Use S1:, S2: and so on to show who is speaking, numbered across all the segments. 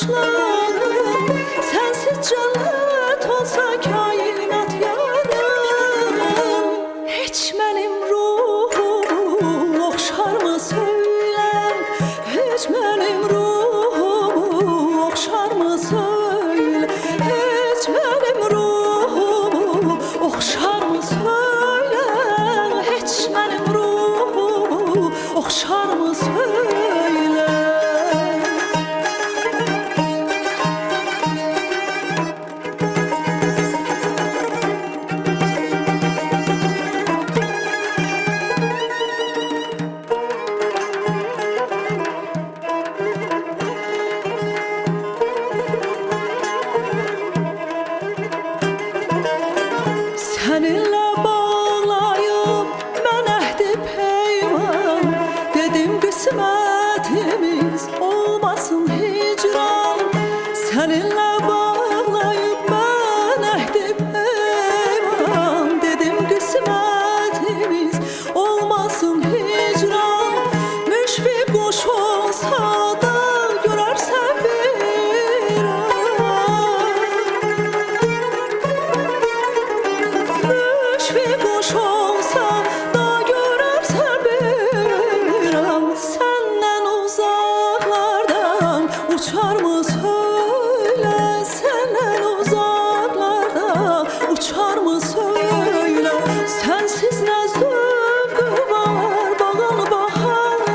S1: kuşlarım. Sensiz cennet olsa kainat yarım. Hiç benim ruhum okşar mı söyle? Hiç benim ruhum okşar mı söyle? Hiç benim ruhumu okşar mı söyle? Hiç benim ruhumu okşar mı söyle? Seninle bağlayıp ben ehdi peyman, dedim kısmetimiz olmasın hicran. Seninle bağlayıp ben ehdi peyman, dedim kısmetimiz olmasın hicran. Müşfik kuş olsa da görersen bir an, müşfik kuş olsa da görersen bir an. Senden uzaklardan uçar mı söyle? Senden uzaklardan uçar mı söyle? Sensiz ne zevki var bağın baharım.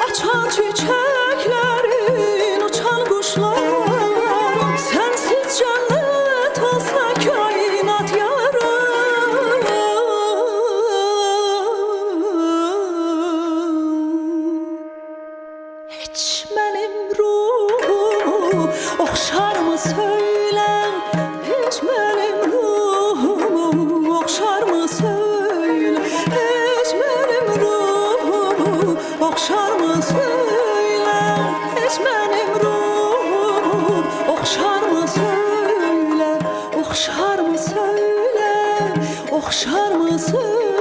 S1: Açan çiçeklerin, uçan kuşlarım. Sensiz cennet olsa kainat yarım. Hiç benim ruhumu okşar mı söyle? Hiç benim ruhumu okşar mı söyle? Hiç benim ruhumu okşar mı söyle? Hiç benim ruhumu okşar mı söyle? Okşar mı söyle? Okşar mı söyle?